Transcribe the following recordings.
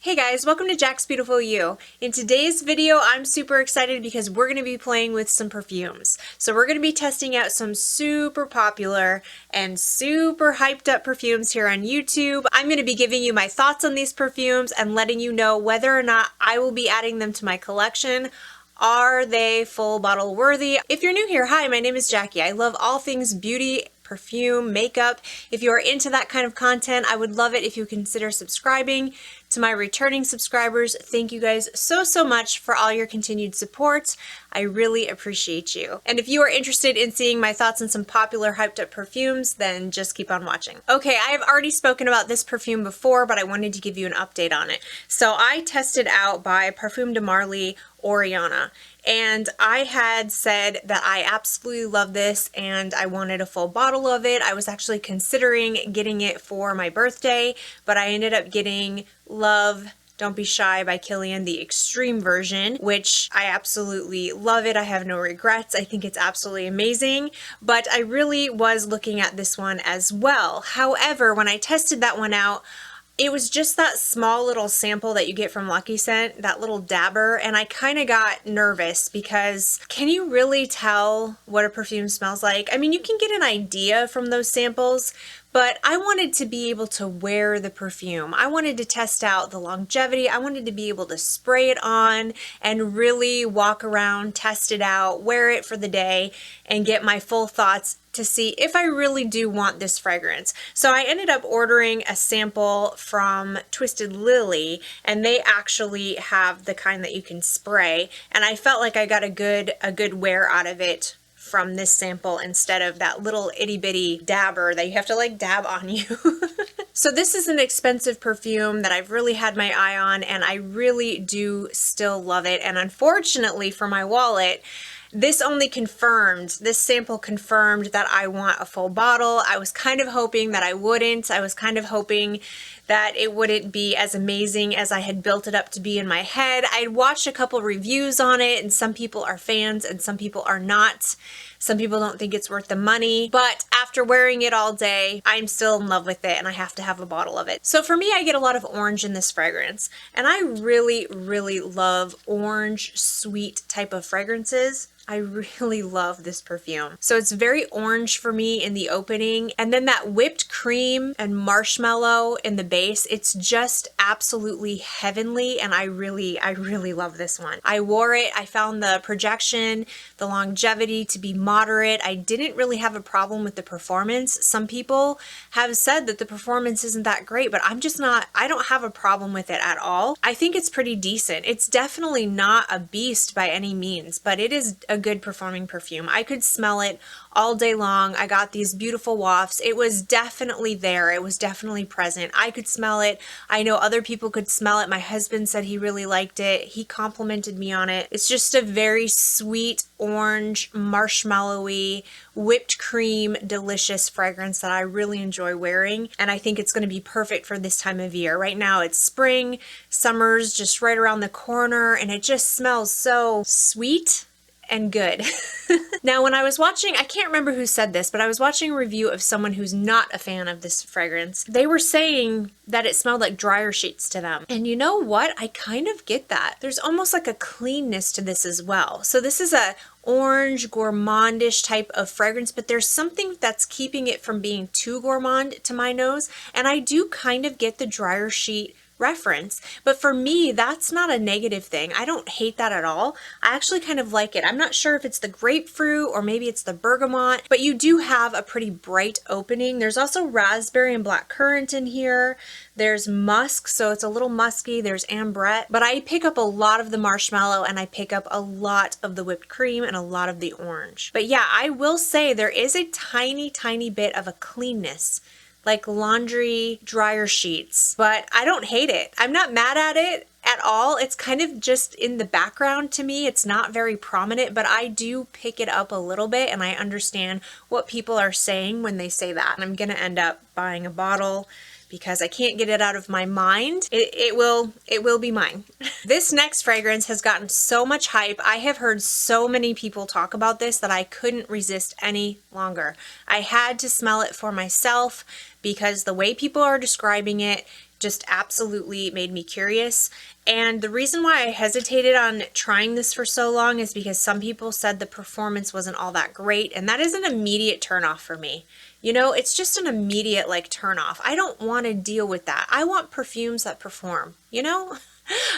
Hey guys, welcome to Jaxbeautifulyou. In today's video, I'm super excited because we're going to be playing with some perfumes. So we're going to be testing out some super popular and super hyped up perfumes here on YouTube. I'm going to be giving you my thoughts on these perfumes and letting you know whether or not I will be adding them to my collection. Are they full bottle worthy? If you're new here, hi, my name is Jackie. I love all things beauty, perfume, makeup. If you are into that kind of content, I would love it if you consider subscribing. To my returning subscribers, thank you guys so much for all your continued support. I really appreciate you. And if you are interested in seeing my thoughts on some popular hyped up perfumes, then just keep on watching. Okay, I have already spoken about this perfume before, but I wanted to give you an update on it. So I tested out by Parfums de Marly Oriana. And I had said that I absolutely love this and I wanted a full bottle of it. I was actually considering getting it for my birthday, but I ended up getting Love Don't Be Shy by Kilian, the extreme version, which I absolutely love it. I have no regrets. I think it's absolutely amazing, but I really was looking at this one as well. However, when I tested that one out, it was just that small little sample that you get from Lucky Scent, that little dabber, and I kind of got nervous because can you really tell what a perfume smells like? I mean, you can get an idea from those samples, but I wanted to be able to wear the perfume. I wanted to test out the longevity. I wanted to be able to spray it on and really walk around, test it out, wear it for the day, and get my full thoughts to see if I really do want this fragrance. So I ended up ordering a sample from Twisted Lily, and they actually have the kind that you can spray, and I felt like I got a good wear out of it from this sample instead of that little itty bitty dabber that you have to like dab on you. So this is an expensive perfume that I've really had my eye on, and I really do still love it. And unfortunately for my wallet, this sample confirmed that I want a full bottle. I was kind of hoping that I wouldn't. I was kind of hoping that it wouldn't be as amazing as I had built it up to be in my head. I had watched a couple reviews on it, and some people are fans and some people are not. Some people don't think it's worth the money, but after wearing it all day, I'm still in love with it and I have to have a bottle of it. So for me, I get a lot of orange in this fragrance, and I really love orange sweet type of fragrances. I really love this perfume. So it's very orange for me in the opening, and then that whipped cream and marshmallow in the base, it's just absolutely heavenly, and I really love this one. I wore it, I found the projection, the longevity to be moderate. I didn't really have a problem with the performance. Some people have said that the performance isn't that great, but I don't have a problem with it at all. I think it's pretty decent. It's definitely not a beast by any means, but it is a good performing perfume. I could smell it all day long. I got these beautiful wafts. It was definitely there. It was definitely present. I could smell it. I know other people could smell it. My husband said he really liked it. He complimented me on it. It's just a very sweet, orange, marshmallowy, whipped cream, delicious fragrance that I really enjoy wearing, and I think it's going to be perfect for this time of year. Right now it's spring, summer's just right around the corner, and it just smells so sweet and good. Now, when I was watching, I can't remember who said this, but I was watching a review of someone who's not a fan of this fragrance. They were saying that it smelled like dryer sheets to them. And you know what? I kind of get that. There's almost like a cleanness to this as well. So this is a orange gourmandish type of fragrance, but there's something that's keeping it from being too gourmand to my nose. And I do kind of get the dryer sheet reference, but for me that's not a negative thing. I don't hate that at all. I actually kind of like it. I'm not sure if it's the grapefruit or maybe it's the bergamot, but you do have a pretty bright opening. There's also raspberry and black currant in here. There's musk, so it's a little musky. There's ambrette, but I pick up a lot of the marshmallow and I pick up a lot of the whipped cream and a lot of the orange. But yeah, I will say there is a tiny bit of a cleanness, like laundry dryer sheets, but I don't hate it. I'm not mad at it at all. It's kind of just in the background to me. It's not very prominent, but I do pick it up a little bit, and I understand what people are saying when they say that. And I'm gonna end up buying a bottle because I can't get it out of my mind. It will be mine. This next fragrance has gotten so much hype. I have heard so many people talk about this that I couldn't resist any longer. I had to smell it for myself because the way people are describing it, just absolutely made me curious. And the reason why I hesitated on trying this for so long is because some people said the performance wasn't all that great, and that is an immediate turnoff for me. You know, it's just an immediate like turnoff. I don't want to deal with that. I want perfumes that perform, you know?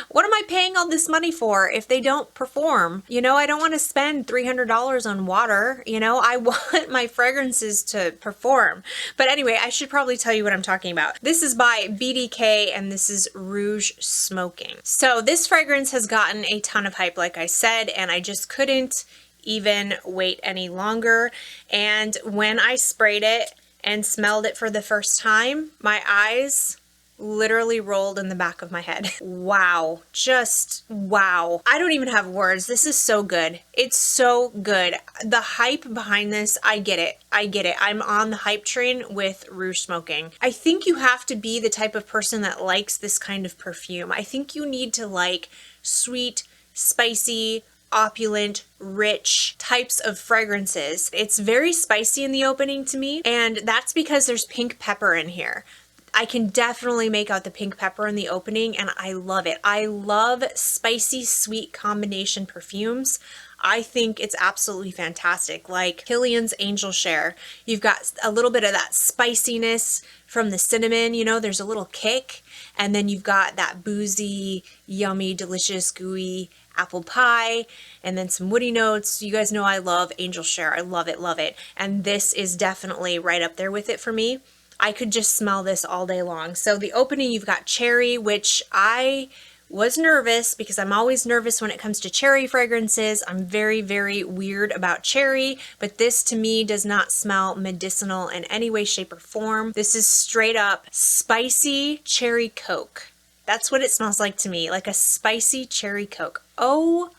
What am I paying all this money for if they don't perform? You know, I don't want to spend $300 on water. You know, I want my fragrances to perform. But anyway, I should probably tell you what I'm talking about. This is by BDK and this is Rouge Smoking. So this fragrance has gotten a ton of hype, like I said, and I just couldn't even wait any longer. And when I sprayed it and smelled it for the first time, my eyes literally rolled in the back of my head. Wow. Just wow. I don't even have words. This is so good. It's so good. The hype behind this, I get it. I get it. I'm on the hype train with Rouge Smoking. I think you have to be the type of person that likes this kind of perfume. I think you need to like sweet, spicy, opulent, rich types of fragrances. It's very spicy in the opening to me, and that's because there's pink pepper in here. I can definitely make out the pink pepper in the opening, and I love it. I love spicy, sweet combination perfumes. I think it's absolutely fantastic. Like Kilian's Angel Share, you've got a little bit of that spiciness from the cinnamon, you know, there's a little kick, and then you've got that boozy, yummy, delicious, gooey apple pie, and then some woody notes. You guys know I love Angel Share. I love it, love it. And this is definitely right up there with it for me. I could just smell this all day long. So the opening, you've got cherry, which I was nervous because I'm always nervous when it comes to cherry fragrances. I'm very, very weird about cherry, but this to me does not smell medicinal in any way, shape, or form. This is straight up spicy cherry Coke. That's what it smells like to me, like a spicy cherry Coke. Oh,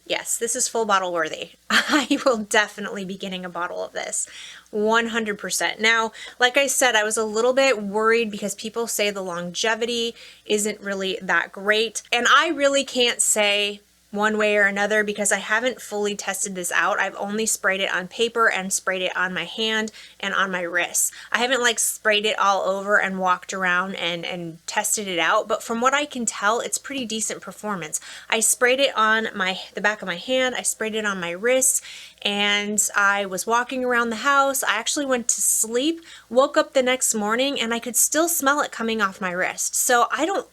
yes, this is full bottle worthy. I will definitely be getting a bottle of this, 100%. Now, like I said, I was a little bit worried because people say the longevity isn't really that great. And I really can't say one way or another because I haven't fully tested this out. I've only sprayed it on paper and sprayed it on my hand and on my wrists. I haven't like sprayed it all over and walked around and tested it out, but from what I can tell, it's pretty decent performance. I sprayed it on the back of my hand, I sprayed it on my wrists, and I was walking around the house. I actually went to sleep, woke up the next morning, and I could still smell it coming off my wrist. So I don't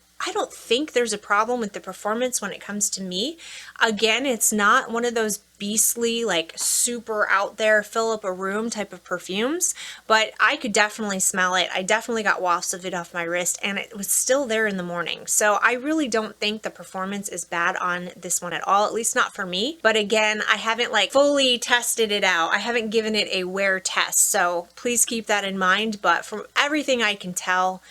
think there's a problem with the performance when it comes to me. Again, it's not one of those beastly, like super out there, fill up a room type of perfumes, but I could definitely smell it. I definitely got wafts of it off my wrist, and it was still there in the morning. So I really don't think the performance is bad on this one at all, at least not for me. But again, I haven't like fully tested it out. I haven't given it a wear test, so please keep that in mind. But from everything I can tell,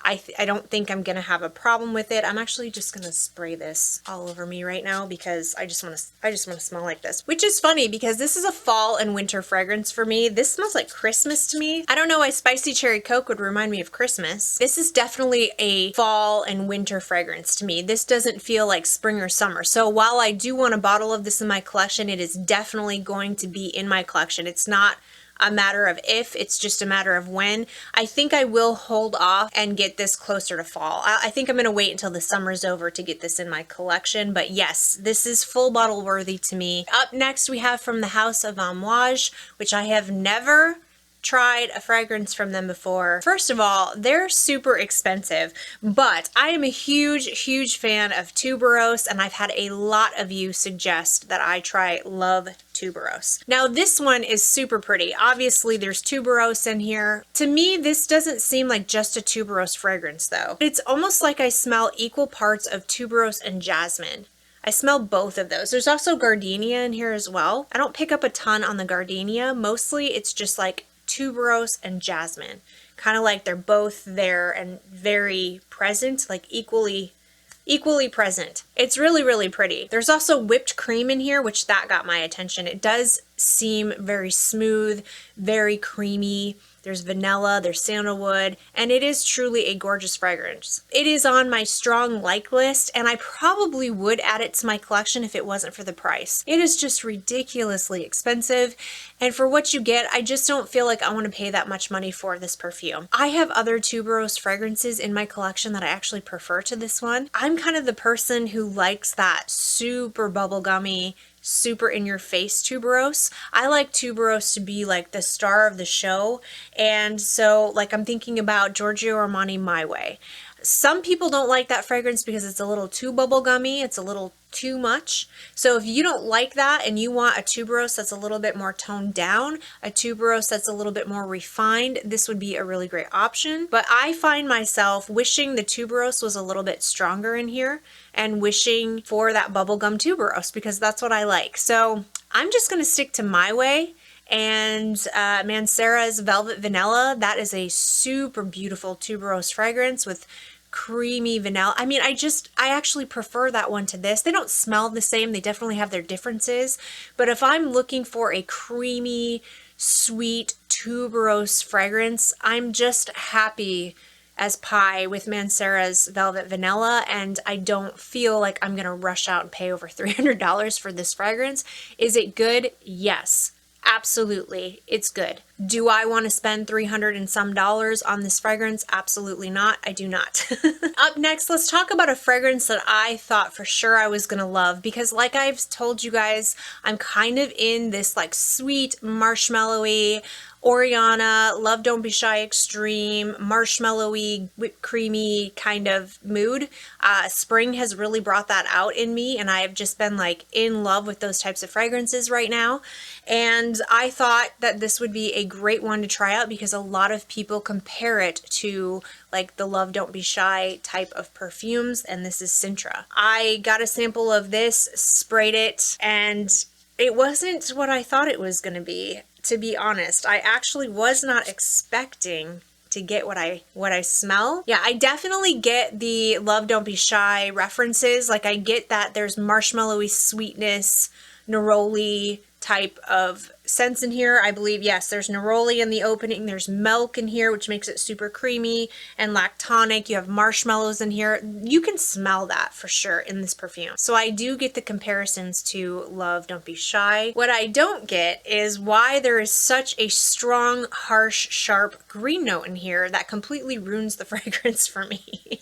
I don't think I'm going to have a problem with it. I'm actually just going to spray this all over me right now because I just want to smell like this, which is funny because this is a fall and winter fragrance for me. This smells like Christmas to me. I don't know why spicy cherry Coke would remind me of Christmas. This is definitely a fall and winter fragrance to me. This doesn't feel like spring or summer. So while I do want a bottle of this in my collection, it is definitely going to be in my collection. It's not a matter of if, it's just a matter of when. I think I will hold off and get this closer to fall. I think I'm going to wait until the summer's over to get this in my collection, but yes, this is full bottle worthy to me. Up next, we have from the house of Amouage, which I have never tried a fragrance from them before. First of all, they're super expensive, but I am a huge fan of Tuberose, and I've had a lot of you suggest that I try Love Tuberose. Now this one is super pretty. Obviously there's Tuberose in here. To me, this doesn't seem like just a Tuberose fragrance though. It's almost like I smell equal parts of Tuberose and jasmine. I smell both of those. There's also gardenia in here as well. I don't pick up a ton on the gardenia. Mostly it's just like Tuberose and jasmine, kind of like they're both there and very present, like equally present. It's really pretty. There's also whipped cream in here, which that got my attention. It does seem very smooth, very creamy, there's vanilla, there's sandalwood, and it is truly a gorgeous fragrance. It is on my strong like list, and I probably would add it to my collection if it wasn't for the price. It is just ridiculously expensive, and for what you get, I just don't feel like I want to pay that much money for this perfume. I have other Tuberose fragrances in my collection that I actually prefer to this one. I'm kind of the person who likes that super bubblegummy, super in your face tuberose. I like tuberose to be like the star of the show, and so like I'm thinking about Giorgio Armani My Way. Some people don't like that fragrance because it's a little too bubblegummy, it's a little too much. So if you don't like that and you want a tuberose that's a little bit more toned down, a tuberose that's a little bit more refined, this would be a really great option. But I find myself wishing the tuberose was a little bit stronger in here and wishing for that bubblegum tuberose because that's what I like. So I'm just going to stick to My Way and Mancera's Velvet Vanilla. That is a super beautiful tuberose fragrance with creamy vanilla. I mean, I actually prefer that one to this. They don't smell the same. They definitely have their differences. But if I'm looking for a creamy, sweet tuberose fragrance, I'm just happy as pie with Mancera's Velvet Vanilla, and I don't feel like I'm gonna rush out and pay over $300 for this fragrance. Is it good? Yes. Absolutely, it's good. Do I want to spend $300 and some on this fragrance? Absolutely not. I do not. Up next, let's talk about a fragrance that I thought for sure I was gonna love because like I've told you guys, I'm kind of in this like sweet marshmallowy Oriana, Love Don't Be Shy Extreme, marshmallowy, whipped creamy kind of mood. Spring has really brought that out in me, and I have just been like in love with those types of fragrances right now. And I thought that this would be a great one to try out because a lot of people compare it to like the Love Don't Be Shy type of perfumes, and this is Cintra. I got a sample of this, sprayed it, and it wasn't what I thought it was going to be. To be honest, I actually was not expecting to get what I smell. Yeah, I definitely get the Love Don't Be Shy references. Like I get that there's marshmallowy sweetness, neroli type of scents in here. I believe, yes, there's neroli in the opening. There's milk in here, which makes it super creamy and lactonic. You have marshmallows in here. You can smell that for sure in this perfume. So I do get the comparisons to Love Don't Be Shy. What I don't get is why there is such a strong, harsh, sharp green note in here that completely ruins the fragrance for me.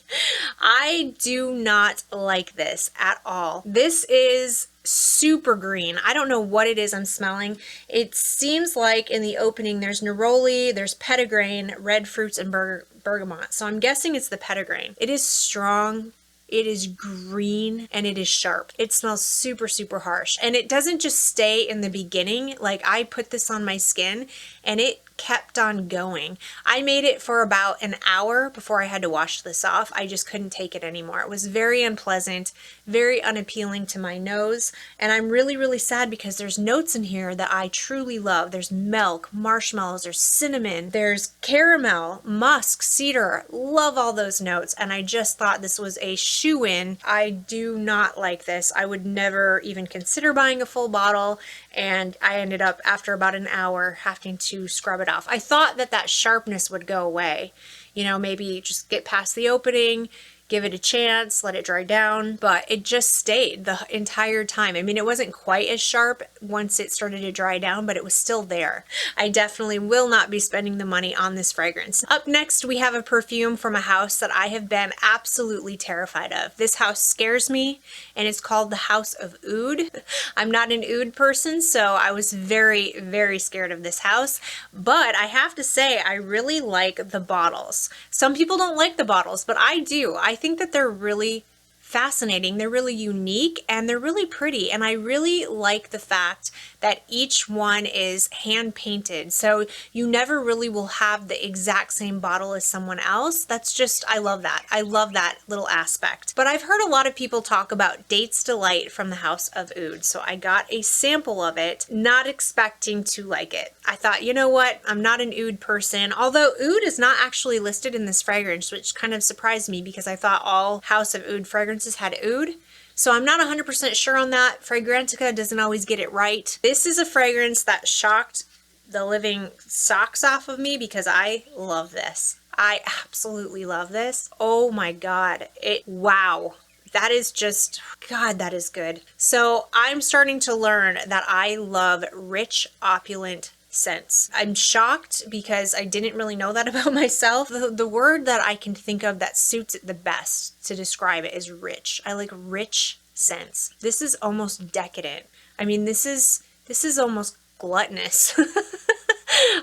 I do not like this at all. This is super green. I don't know what it is I'm smelling. It seems like in the opening there's neroli, there's petitgrain, red fruits, and bergamot. So I'm guessing it's the petitgrain. It is strong, it is green, and it is sharp. It smells super, super harsh. And it doesn't just stay in the beginning. Like I put this on my skin and it kept on going. I made it for about an hour before I had to wash this off. I just couldn't take it anymore. It was very unpleasant, very unappealing to my nose, and I'm really, really sad because there's notes in here that I truly love. There's milk, marshmallows, there's cinnamon, there's caramel, musk, cedar, love all those notes, and I just thought this was a shoo-in. I do not like this. I would never even consider buying a full bottle, and I ended up, after about an hour, having to scrub it off. I thought that that sharpness would go away. You know, maybe just get past the opening, give it a chance, let it dry down, but it just stayed the entire time. I mean, it wasn't quite as sharp once it started to dry down, but it was still there. I definitely will not be spending the money on this fragrance. Up next, we have a perfume from a house that I have been absolutely terrified of. This house scares me, and it's called the House of Oud. I'm not an oud person, so I was very, very scared of this house, but I have to say, I really like the bottles. Some people don't like the bottles, but I do. I think that they're really fascinating, they're really unique, and they're really pretty, and I really like the fact that each one is hand painted, so you never really will have the exact same bottle as someone else. That's just, I love that. I love that little aspect. But I've heard a lot of people talk about Dates Delight from the House of Oud, so I got a sample of it, not expecting to like it. I thought, you know what, I'm not an oud person, although oud is not actually listed in this fragrance, which kind of surprised me because I thought all House of Oud fragrances had oud. So I'm not 100% sure on that. Fragrantica doesn't always get it right. This is a fragrance that shocked the living socks off of me because I love this. I absolutely love this. Oh my God. Wow. That is just, God, that is good. So I'm starting to learn that I love rich, opulent scents. I'm shocked because I didn't really know that about myself. The word that I can think of that suits it the best to describe it is rich. I like rich scents. This is almost decadent. I mean, this is almost gluttonous.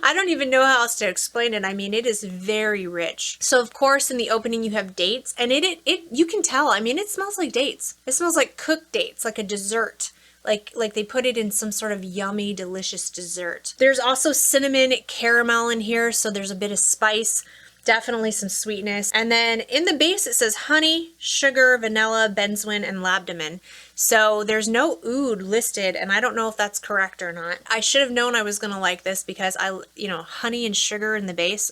I don't even know how else to explain it. I mean, it is very rich. So of course, in the opening you have dates, and it you can tell. I mean, it smells like dates. It smells like cooked dates, like a dessert. Like they put it in some sort of yummy, delicious dessert. There's also cinnamon, caramel in here, so there's a bit of spice. Definitely some sweetness. And then in the base it says honey, sugar, vanilla, benzoin, and labdamen. So there's no oud listed, and I don't know if that's correct or not. I should have known I was gonna like this because honey and sugar in the base.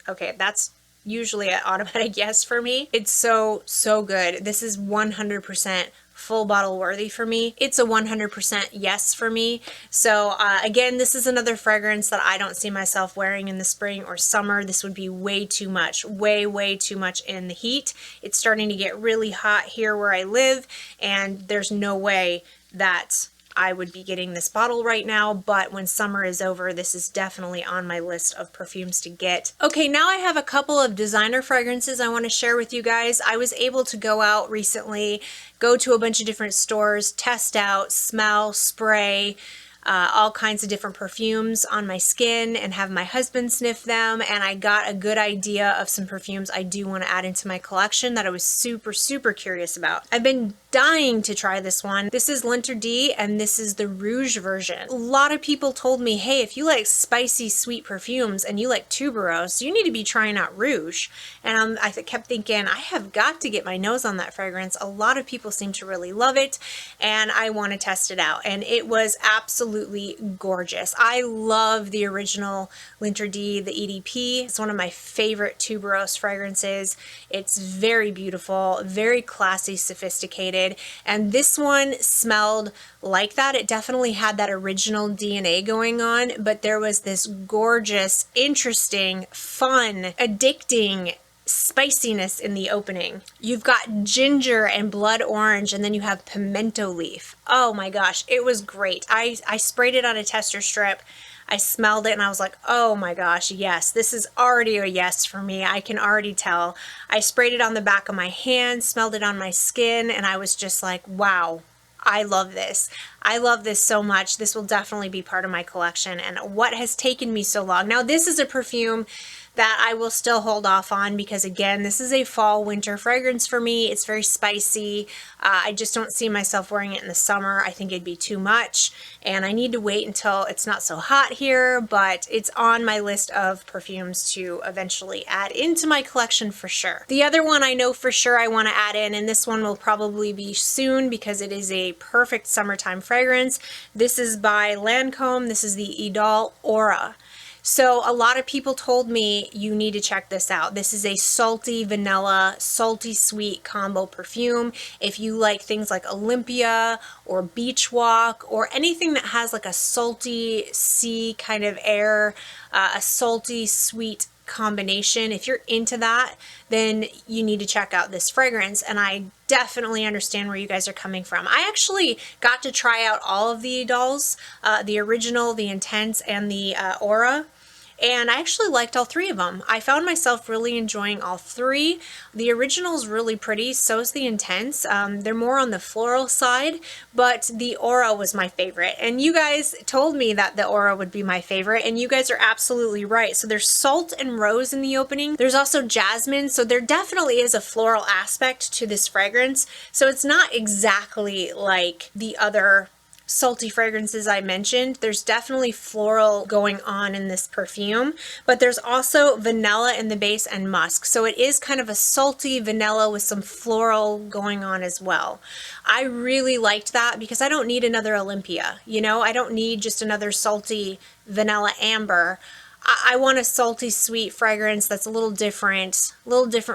Okay, that's usually an automatic yes for me. It's so good. This is 100% full bottle worthy for me. It's a 100% yes for me. So again, this is another fragrance that I don't see myself wearing in the spring or summer. This would be way too much, way too much in the heat. It's starting to get really hot here where I live, and there's no way that I would be getting this bottle right now, but when summer is over, this is definitely on my list of perfumes to get. Okay, now I have a couple of designer fragrances I want to share with you guys. I was able to go out recently, go to a bunch of different stores, test out, smell, spray, all kinds of different perfumes on my skin and have my husband sniff them, and I got a good idea of some perfumes I do want to add into my collection that I was super curious about. I've been dying to try this one. This is L'Interdit, and this is the Rouge version. A lot of people told me, hey, if you like spicy, sweet perfumes and you like Tuberose, you need to be trying out Rouge. And I kept thinking, I have got to get my nose on that fragrance. A lot of people seem to really love it, and I want to test it out. And it was absolutely gorgeous. I love the original L'Interdit, the EDP. It's one of my favorite Tuberose fragrances. It's very beautiful, very classy, sophisticated. And this one smelled like that. It definitely had that original DNA going on, but there was this gorgeous, interesting, fun, addicting spiciness in the opening. You've got ginger and blood orange, and then you have pimento leaf. Oh my gosh, it was great. I sprayed it on a tester strip. I smelled it and I was like, oh my gosh, yes, this is already a yes for me. I can already tell. I sprayed it on the back of my hand, smelled it on my skin, and I was just like, wow, I love this. I love this so much. This will definitely be part of my collection. And what has taken me so long? Now, this is a perfume that I will still hold off on because, again, this is a fall winter fragrance for me. It's very spicy. I just don't see myself wearing it in the summer. I think it'd be too much, and I need to wait until it's not so hot here, but it's on my list of perfumes to eventually add into my collection for sure. The other one I know for sure I want to add in, and this one will probably be soon because it is a perfect summertime fragrance. This is by Lancome. This is the IDOLE Aura. So a lot of people told me you need to check this out. This is a salty vanilla, salty sweet combo perfume. If you like things like Olympia or Beach Walk or anything that has like a salty sea kind of air, a salty sweet combination, if you're into that, then you need to check out this fragrance. And I definitely understand where you guys are coming from. I actually got to try out all of the Idoles, the original, the Intense, and the Aura. And I actually liked all three of them. I found myself really enjoying all three. The original is really pretty, so is the Intense. They're more on the floral side, but the Aura was my favorite. And you guys told me that the Aura would be my favorite, and you guys are absolutely right. So there's salt and rose in the opening. There's also jasmine, so there definitely is a floral aspect to this fragrance. So it's not exactly like the other salty fragrances I mentioned. There's definitely floral going on in this perfume, but there's also vanilla in the base and musk. So it is kind of a salty vanilla with some floral going on as well. I really liked that because I don't need another Olympia, you know? I don't need just another salty vanilla amber. I want a salty sweet fragrance that's a little different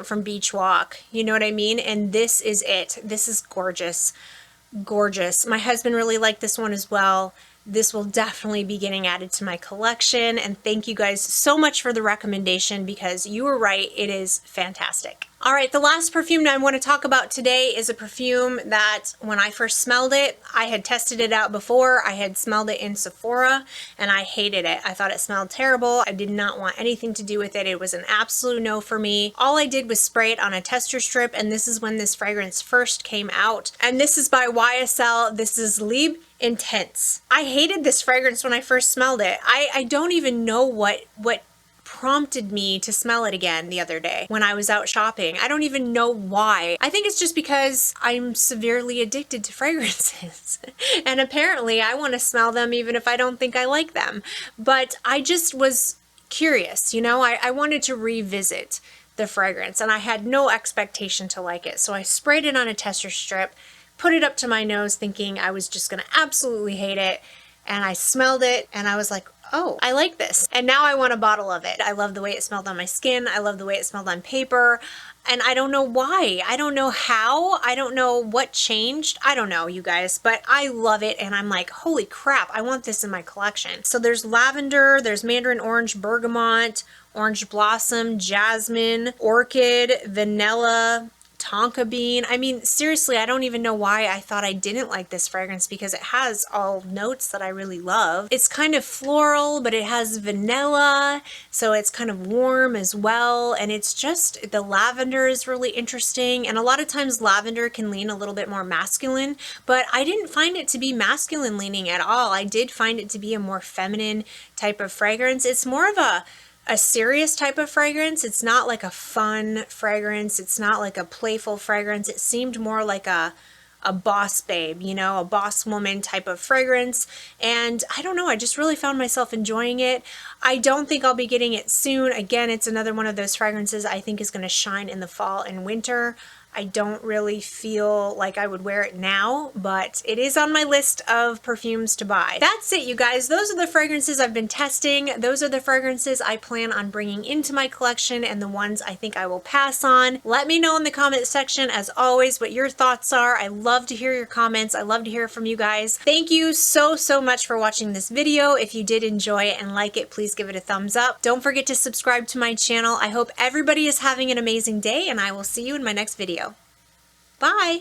from Beach Walk. You know what I mean? And this is it. This is gorgeous. Gorgeous. My husband really liked this one as well. this will definitely be getting added to my collection, and thank you guys so much for the recommendation because you were right, it is fantastic. Alright, the last perfume I want to talk about today is a perfume that when I first smelled it, I had tested it out before. I had smelled it in Sephora and I hated it. I thought it smelled terrible. I did not want anything to do with it. It was an absolute no for me. All I did was spray it on a tester strip, and this is when this fragrance first came out. And this is by YSL. This is Lib Intense. I hated this fragrance when I first smelled it. I don't even know what prompted me to smell it again the other day when I was out shopping. I don't even know why. I think it's just because I'm severely addicted to fragrances. And apparently I want to smell them even if I don't think I like them. But I just was curious, you know, I wanted to revisit the fragrance and I had no expectation to like it. So I sprayed it on a tester strip, put it up to my nose thinking I was just gonna absolutely hate it, and I smelled it and I was like, oh, I like this. And now I want a bottle of it. I love the way it smelled on my skin. I love the way it smelled on paper. And I don't know why. I don't know how. I don't know what changed. I don't know, you guys, but I love it. And I'm like, holy crap, I want this in my collection. So there's lavender, there's mandarin orange, bergamot, orange blossom, jasmine, orchid, vanilla, tonka bean. I mean, seriously, I don't even know why I thought I didn't like this fragrance because it has all notes that I really love. It's kind of floral, but it has vanilla, so it's kind of warm as well. And it's just, the lavender is really interesting. And a lot of times lavender can lean a little bit more masculine, but I didn't find it to be masculine leaning at all. I did find it to be a more feminine type of fragrance. It's more of a serious type of fragrance. It's not like a fun fragrance. It's not like a playful fragrance. It seemed more like a boss babe, you know, a boss woman type of fragrance. And I don't know, I just really found myself enjoying it. I don't think I'll be getting it soon. Again, it's another one of those fragrances I think is going to shine in the fall and winter. I don't really feel like I would wear it now, but it is on my list of perfumes to buy. That's it, you guys. Those are the fragrances I've been testing. Those are the fragrances I plan on bringing into my collection and the ones I think I will pass on. Let me know in the comment section, as always, what your thoughts are. I love to hear your comments. I love to hear from you guys. Thank you so much for watching this video. If you did enjoy it and like it, please give it a thumbs up. Don't forget to subscribe to my channel. I hope everybody is having an amazing day, and I will see you in my next video. Bye!